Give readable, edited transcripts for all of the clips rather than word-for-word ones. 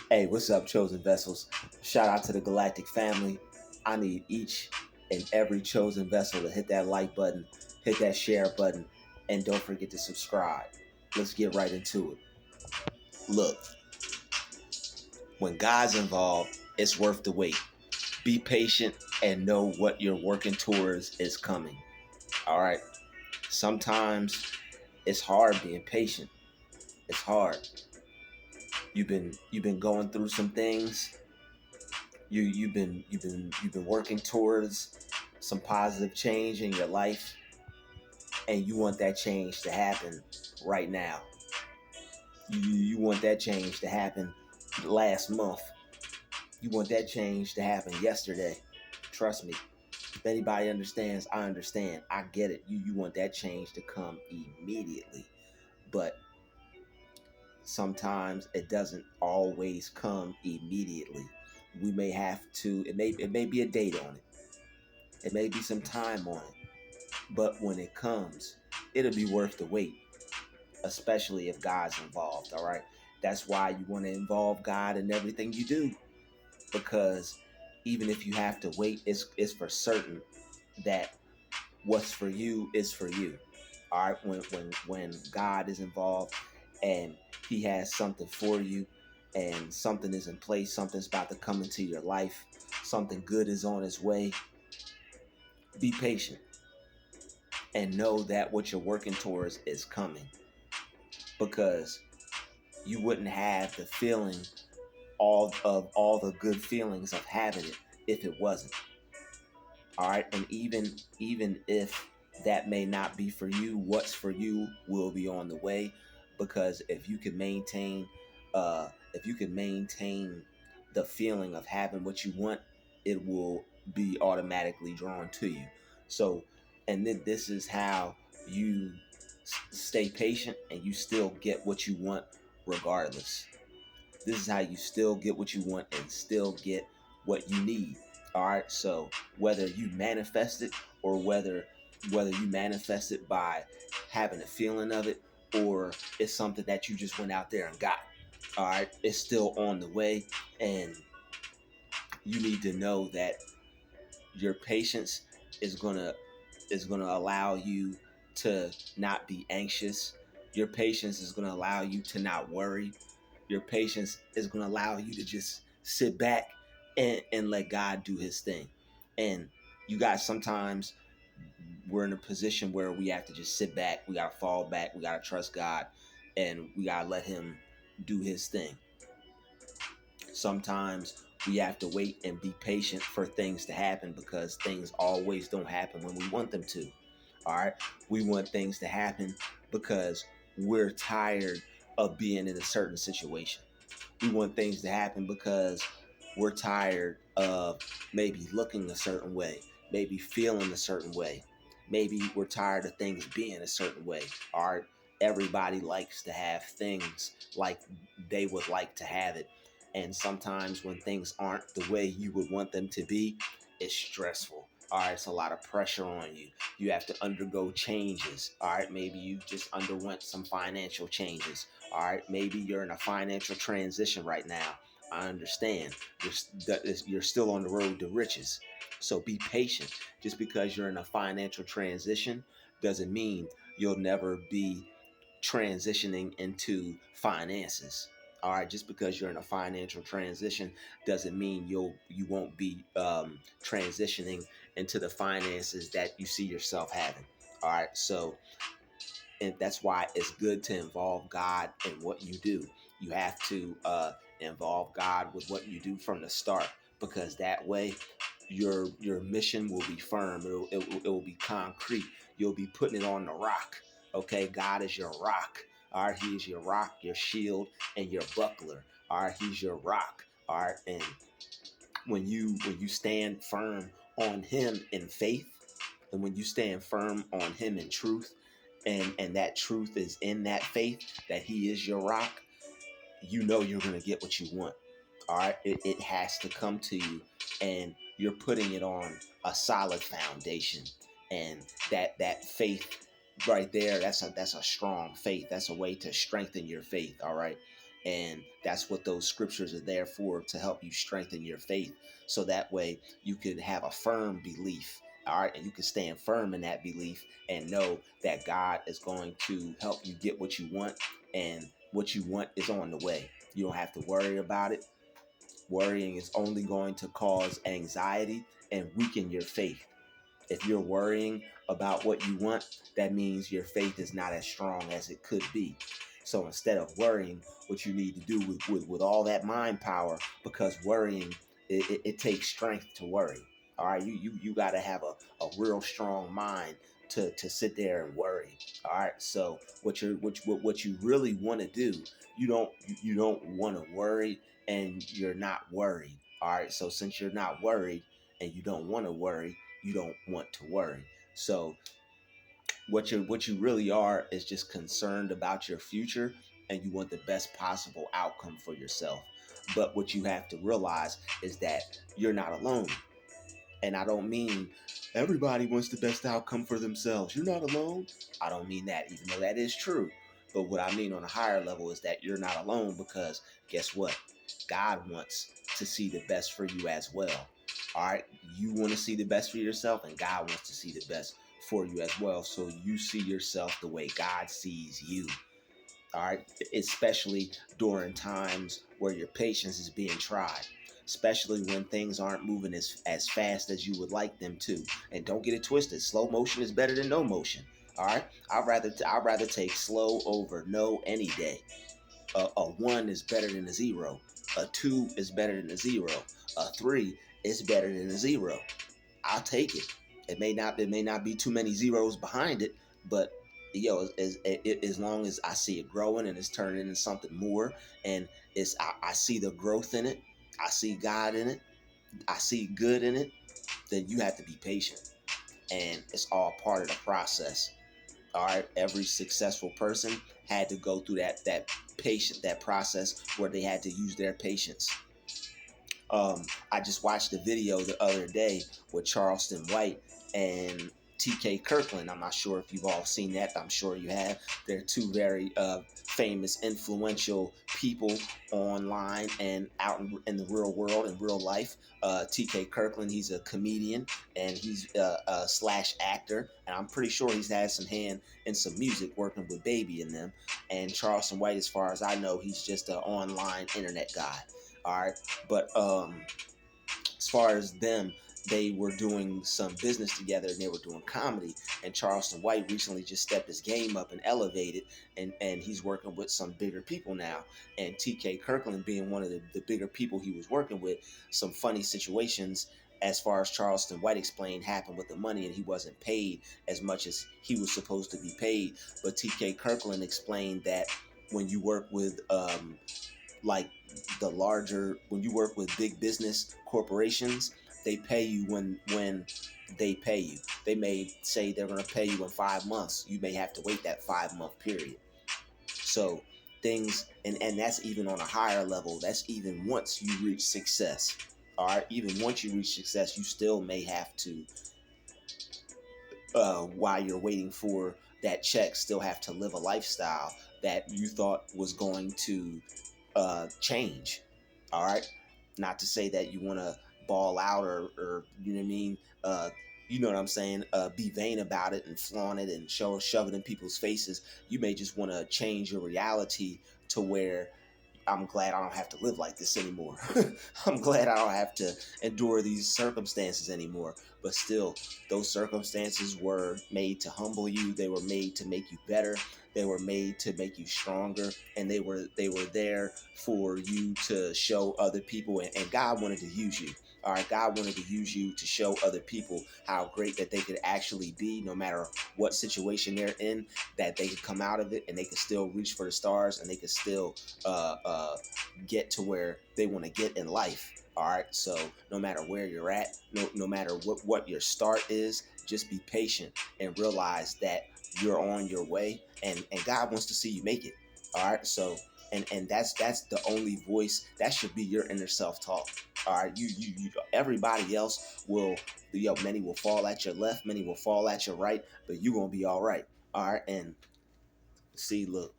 Hey, what's up, chosen vessels? Shout out to the galactic family. I need each and every chosen vessel to hit that like button, hit that share button, and don't forget to subscribe. Let's get right into it. Look, when God's involved, it's worth the wait. Be patient and know what you're working towards is coming. All right. Sometimes it's hard being patient. It's hard. You've been going through some things. You've been working towards some positive change in your life, and you want that change to happen right now. You want that change to happen last month. You want that change to happen yesterday. Trust me. If anybody understands, I understand. I get it. You want that change to come immediately. But sometimes it doesn't always come immediately. We may have to, it may be a date on it. It may be some time on it. But when it comes, it'll be worth the wait, especially if God's involved, all right? That's why you want to involve God in everything you do, because even if you have to wait, it's for certain that what's for you is for you. All right, when God is involved and he has something for you and something is in place, something's about to come into your life, something good is on its way, be patient and know that what you're working towards is coming, because you wouldn't have the feeling all the good feelings of having it if it wasn't. All right, and even if that may not be for you, what's for you will be on the way, because if you can maintain the feeling of having what you want, it will be automatically drawn to you. So, and then this is how you stay patient and you still get what you want regardless. This is how you still get what you want and still get what you need. All right. So whether you manifest it or whether you manifest it by having a feeling of it, or it's something that you just went out there and got. All right. It's still on the way, and you need to know that your patience is gonna allow you to not be anxious. Your patience is gonna allow you to not worry. Your patience is gonna allow you to just sit back and let God do his thing. And you guys, sometimes we're in a position where we have to just sit back, we gotta fall back, we gotta trust God, and we gotta let him do his thing. Sometimes we have to wait and be patient for things to happen, because things always don't happen when we want them to. All right. We want things to happen because we're tired of being in a certain situation. We want things to happen because we're tired of maybe looking a certain way, maybe feeling a certain way. Maybe we're tired of things being a certain way. All right. Everybody likes to have things like they would like to have it. And sometimes when things aren't the way you would want them to be, it's stressful. All right, it's a lot of pressure on you. You have to undergo changes. All right, maybe you just underwent some financial changes. All right, maybe you're in a financial transition right now. I understand. You're still on the road to riches. So be patient. Just because you're in a financial transition doesn't mean you'll never be transitioning into finances. All right, just because you're in a financial transition doesn't mean you won't be transitioning into the finances that you see yourself having. All right, so and that's why it's good to involve God in what you do. You have to involve God with what you do from the start, because that way your mission will be firm. It will be concrete. You'll be putting it on the rock. Okay, God is your rock. All right, He is your rock, your shield, and your buckler. All right, He's your rock. All right, and when you stand firm on Him in faith, and when you stand firm on Him in truth, and that truth is in that faith that He is your rock, you know you're going to get what you want. All right, it has to come to you, and you're putting it on a solid foundation. And that faith right there, that's a strong faith. That's a way to strengthen your faith. All right, And that's what those scriptures are there for, to help you strengthen your faith. So that way you can have a firm belief. All right. And you can stand firm in that belief and know that God is going to help you get what you want. And what you want is on the way. You don't have to worry about it. Worrying is only going to cause anxiety and weaken your faith. If you're worrying about what you want, that means your faith is not as strong as it could be. So instead of worrying, what you need to do with all that mind power, because worrying, it takes strength to worry. All right, you got to have a real strong mind to sit there and worry. All right, so what you really want to do, you don't want to worry and you're not worried. All right, so since you're not worried and you don't want to worry, you don't want to worry. So what you really are is just concerned about your future, and you want the best possible outcome for yourself. But what you have to realize is that you're not alone. And I don't mean everybody wants the best outcome for themselves. You're not alone. I don't mean that, even though that is true. But what I mean on a higher level is that you're not alone, because guess what? God wants to see the best for you as well. All right. You want to see the best for yourself, and God wants to see the best for you as well. So you see yourself the way God sees you. All right, especially during times where your patience is being tried, especially when things aren't moving as fast as you would like them to. And don't get it twisted, slow motion is better than no motion. All right, I'd rather take slow over no any day. A one is better than a zero. A two is better than a zero. A three is better than a zero. I'll take it. It may not be too many zeros behind it, but as long as I see it growing and it's turning into something more, and I see the growth in it, I see God in it, I see good in it, then you have to be patient, and it's all part of the process. All right, every successful person had to go through that process where they had to use their patience. I just watched a video the other day with Charleston White and TK Kirkland. I'm not sure if you've all seen that. I'm sure you have. They're two very famous, influential people online and out in the real world, in real life. TK Kirkland, he's a comedian and he's a slash actor. And I'm pretty sure he's had some hand in some music working with Baby in them. And Charleston White, as far as I know, he's just an online internet guy. All right. But as far as them, they were doing some business together and they were doing comedy. And Charleston White recently just stepped his game up and elevated, and he's working with some bigger people now. And TK Kirkland being one of the bigger people he was working with, some funny situations, as far as Charleston White explained, happened with the money, and he wasn't paid as much as he was supposed to be paid. But TK Kirkland explained that when you work with like when you work with big business corporations, they pay you when they pay you. They may say they're going to pay you in 5 months. You may have to wait that 5 month period. So things, and that's even on a higher level. That's even once you reach success. All right, even once you reach success, you still may have to, while you're waiting for that check, still have to live a lifestyle that you thought was going to change. All right. Not to say that you want to ball out, or you know what I mean. You know what I'm saying? Be vain about it and flaunt it and shove it in people's faces. You may just want to change your reality to where I'm glad I don't have to live like this anymore. I'm glad I don't have to endure these circumstances anymore. But still, those circumstances were made to humble you. They were made to make you better. They were made to make you stronger, and they were there for you to show other people. And God wanted to use you. All right, God wanted to use you to show other people how great that they could actually be, no matter what situation they're in, that they could come out of it and they could still reach for the stars, and they could still uh, uh, get to where they want to get in life. All right. So no matter where you're at, no matter what your start is, just be patient and realize that you're on your way, and God wants to see you make it. All right. So and that's the only voice that should be your inner self talk. All right. You everybody else will, many will fall at your left, many will fall at your right, but you gonna be all right. All right. And see, look,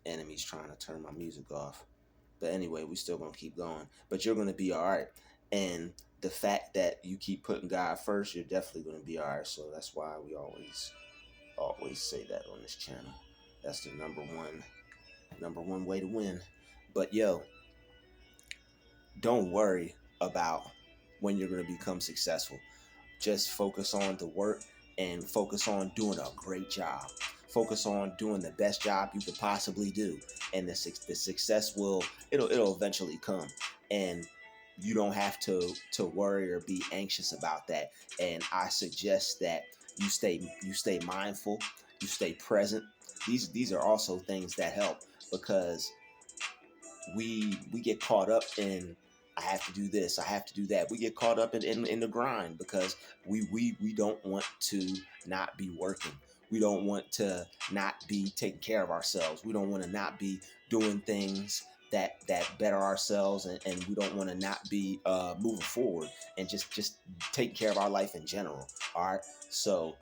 enemies trying to turn my music off. But anyway, we still gonna keep going. But you're gonna be all right. And the fact that you keep putting God first, you're definitely gonna be all right. So that's why we always say that on this channel. That's the number one way to win. But yo, don't worry about when you're gonna become successful. Just focus on the work and focus on doing a great job. Focus on doing the best job you could possibly do, and the success it'll eventually come. And you don't have to worry or be anxious about that. And I suggest that you stay mindful, you stay present. These are also things that help, because we get caught up in, I have to do this, I have to do that. We get caught up in the grind because we don't want to not be working. We don't want to not be taking care of ourselves. We don't want to not be doing things that better ourselves, and we don't want to not be moving forward and just taking care of our life in general. All right. So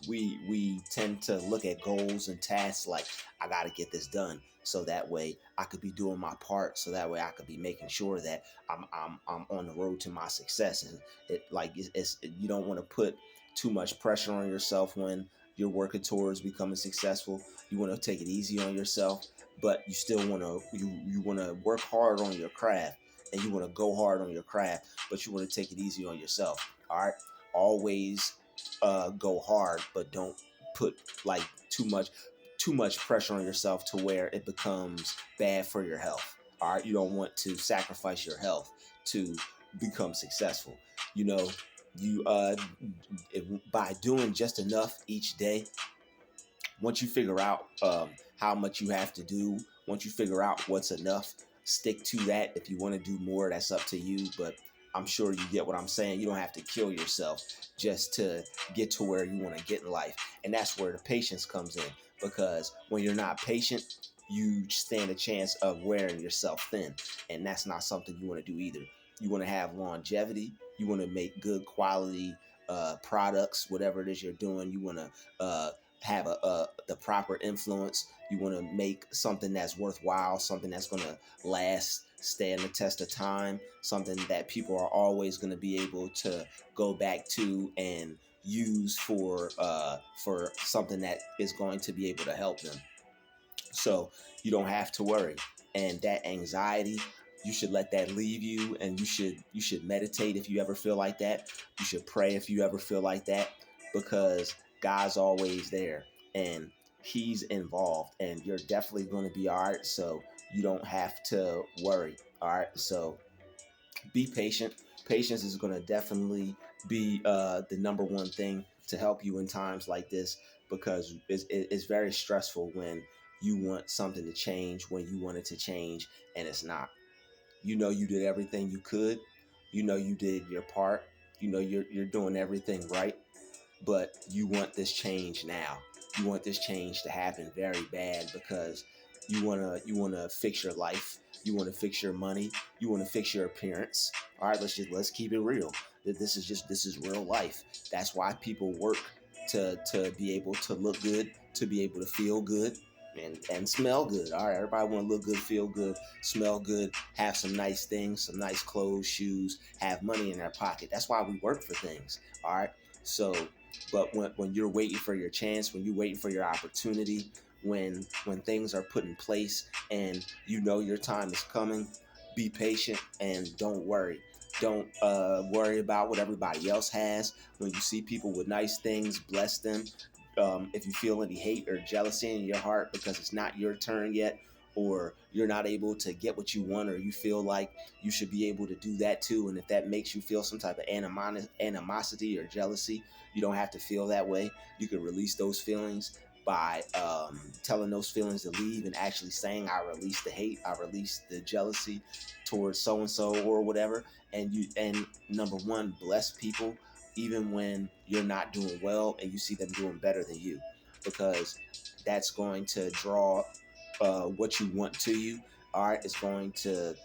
we tend to look at goals and tasks like, I got to get this done so that way I could be doing my part, so that way I could be making sure that I'm on the road to my success. And you don't want to put too much pressure on yourself when you're working towards becoming successful. You want to take it easy on yourself, but you still want to you want to work hard on your craft, and you want to go hard on your craft, but you want to take it easy on yourself. All right. Always go hard, but don't put like too much pressure on yourself to where it becomes bad for your health. All right, you don't want to sacrifice your health to become successful. You know, you by doing just enough each day, once you figure out how much you have to do, once you figure out what's enough, stick to that. If you want to do more, that's up to you. But I'm sure you get what I'm saying. You don't have to kill yourself just to get to where you want to get in life. And that's where the patience comes in. Because when you're not patient, you stand a chance of wearing yourself thin. And that's not something you want to do either. You want to have longevity. You want to make good quality products, whatever it is you're doing. You want to have the proper influence. You want to make something that's worthwhile, something that's going to last, stand the test of time, something that people are always going to be able to go back to and use for something that is going to be able to help them. So you don't have to worry. And that anxiety, you should let that leave you, and you should meditate if you ever feel like that. You should pray if you ever feel like that, because God's always there and he's involved, and you're definitely going to be all right. So you don't have to worry. All right. So be patient. Patience is going to definitely be the number one thing to help you in times like this, because it's very stressful when you want something to change, when you want it to change, and it's not. You know you did everything you could. You know you did your part. You know you're doing everything right, but you want this change now. You want this change to happen very bad, because you wanna fix your life. You want to fix your money. You want to fix your appearance. All right, let's keep it real. This is real life. That's why people work to be able to look good, to be able to feel good, and smell good. All right, everybody want to look good, feel good, smell good, have some nice things, some nice clothes, shoes, have money in their pocket. That's why we work for things. All right. So, but when you're waiting for your chance, when you're waiting for your opportunity, when things are put in place and you know your time is coming, be patient and don't worry. Don't worry about what everybody else has. When you see people with nice things, bless them. If you feel any hate or jealousy in your heart because it's not your turn yet, or you're not able to get what you want, or you feel like you should be able to do that too, and if that makes you feel some type of animosity or jealousy, you don't have to feel that way. You can release those feelings by telling those feelings to leave, and actually saying, I release the hate, I release the jealousy towards so and so or whatever. And number one, bless people even when you're not doing well and you see them doing better than you, because that's going to draw what you want to you. All right, it's going to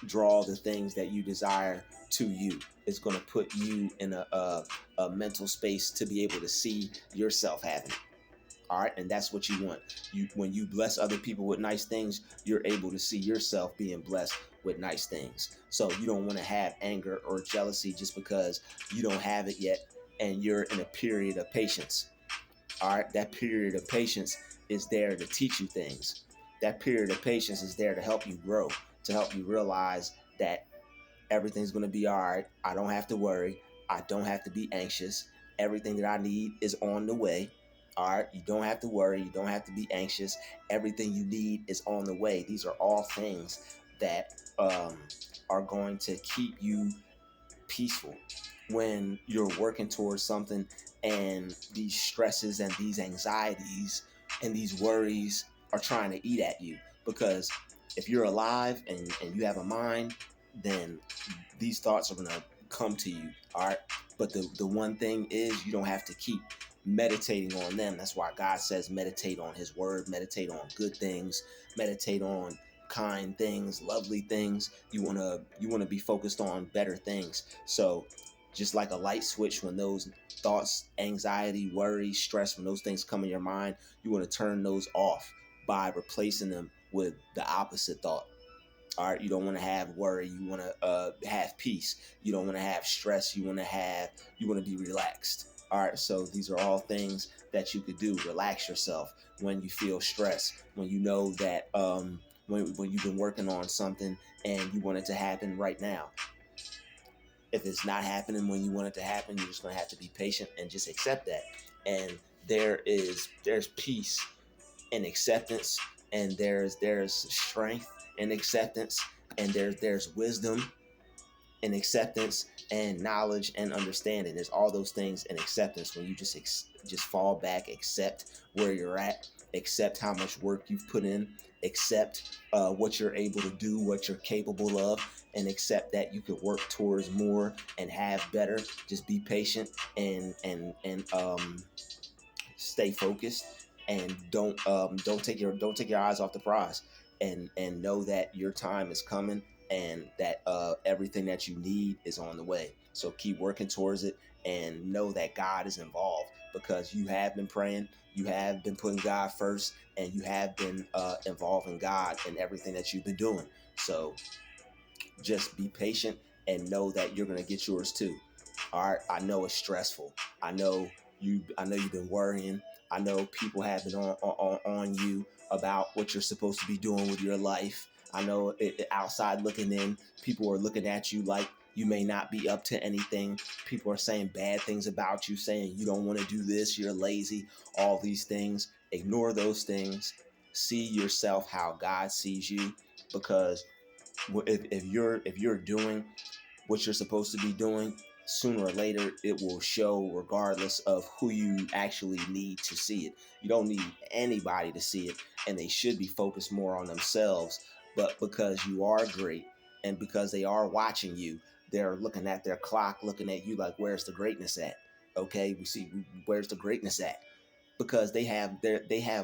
draw the things that you desire to you. It's going to put you in a mental space to be able to see yourself having it. All right, and that's what you want. When you bless other people with nice things, you're able to see yourself being blessed with nice things. So you don't want to have anger or jealousy just because you don't have it yet and you're in a period of patience. All right, that period of patience is there to teach you things. That period of patience is there to help you grow, to help you realize that everything's going to be all right. I don't have to worry. I don't have to be anxious. Everything that I need is on the way. All right. You don't have to worry. You don't have to be anxious. Everything you need is on the way. These are all things that are going to keep you peaceful when you're working towards something, and these stresses and these anxieties and these worries are trying to eat at you. Because if you're alive and you have a mind, then these thoughts are going to come to you. All right. But the one thing is, you don't have to keep meditating on them. That's why God says meditate on his word, meditate on good things, meditate on kind things, lovely things. You want to be focused on better things. So just like a light switch, when those thoughts, anxiety, worry, stress, when those things come in your mind, you want to turn those off by replacing them with the opposite thought. All right, you don't want to have worry. You want to have peace. You don't want to have stress. You want to be relaxed. All right, so these are all things that you could do. Relax yourself when you feel stress. When you know that when you've been working on something and you want it to happen right now. If it's not happening when you want it to happen, you're just gonna have to be patient and just accept that. And there's peace and acceptance, and there's strength and acceptance, and there's wisdom and acceptance, and knowledge and understanding. There's all those things in acceptance when you just fall back, accept where you're at, accept how much work you've put in, accept what you're able to do, what you're capable of, and accept that you could work towards more and have better. Just be patient and stay focused, and don't take your eyes off the prize, and know that your time is coming, and that everything that you need is on the way. So keep working towards it, and know that God is involved, because you have been praying, you have been putting God first, and you have been involving God in everything that you've been doing. So just be patient and know that you're going to get yours too. All right. I know it's stressful. I know you've been worrying. I know people have been on you about what you're supposed to be doing with your life. I know outside looking in, people are looking at you like you may not be up to anything. People are saying bad things about you, saying you don't want to do this, you're lazy, all these things. Ignore those things. See yourself how God sees you, because if you're doing what you're supposed to be doing, sooner or later it will show, regardless of who you actually need to see it. You don't need anybody to see it, and they should be focused more on themselves. But because you are great, and because they are watching you, they're looking at their clock, looking at you like, where's the greatness at? Okay, we see, where's the greatness at? Because they have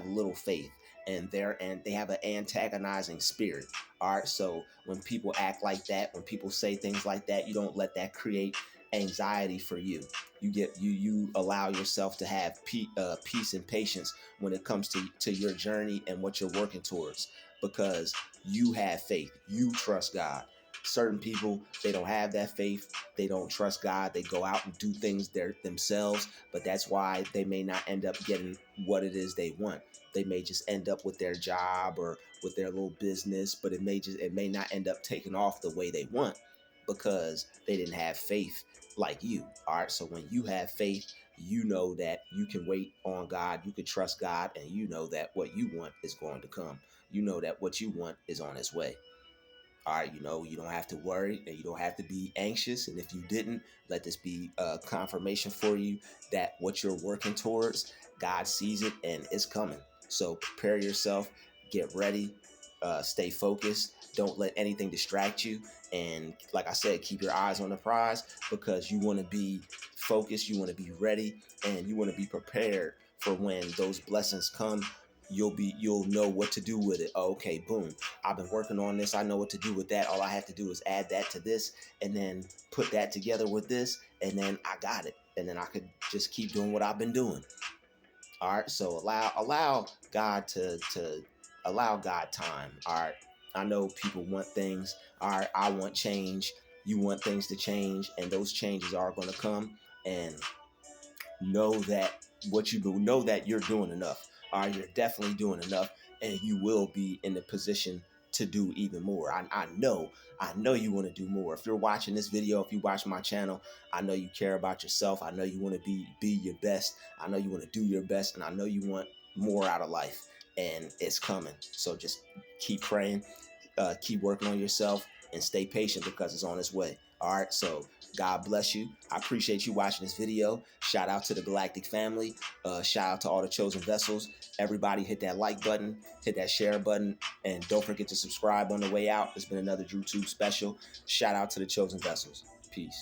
little faith, and they have an antagonizing spirit. All right, so when people act like that, when people say things like that, you don't let that create anxiety for you. You allow yourself to have peace and patience when it comes to your journey and what you're working towards, because you have faith, you trust God. Certain people, they don't have that faith, they don't trust God, they go out and do things themselves, but that's why they may not end up getting what it is they want. They may just end up with their job or with their little business, but it may not end up taking off the way they want, because they didn't have faith like you. All right, so when you have faith, you know that you can wait on God, you can trust God, and you know that what you want is going to come. You know that what you want is on its way. All right, you don't have to worry, and you don't have to be anxious. And if you didn't, let this be a confirmation for you that what you're working towards, God sees it and it's coming. So prepare yourself, get ready, stay focused. Don't let anything distract you. And like I said, keep your eyes on the prize, because you want to be focused, you want to be ready, and you want to be prepared for when those blessings come. You'll know what to do with it. Oh, okay, boom. I've been working on this. I know what to do with that. All I have to do is add that to this, and then put that together with this, and then I got it. And then I could just keep doing what I've been doing. All right, so allow God to allow God time. All right, I know people want things. All right, I want change. You want things to change, and those changes are going to come. And know that what you do, know that you're doing enough. All right, you're definitely doing enough, and you will be in the position to do even more. I know you want to do more. If you're watching this video, if you watch my channel, I know you care about yourself. I know you want to be your best. I know you want to do your best, and I know you want more out of life, and it's coming. So just keep praying, keep working on yourself, and stay patient because it's on its way. All right, so God bless you. I appreciate you watching this video. Shout out to the Galactic family. Shout out to all the chosen vessels. Everybody hit that like button, hit that share button, and don't forget to subscribe on the way out. It's been another DruuTube special. Shout out to the chosen vessels. Peace.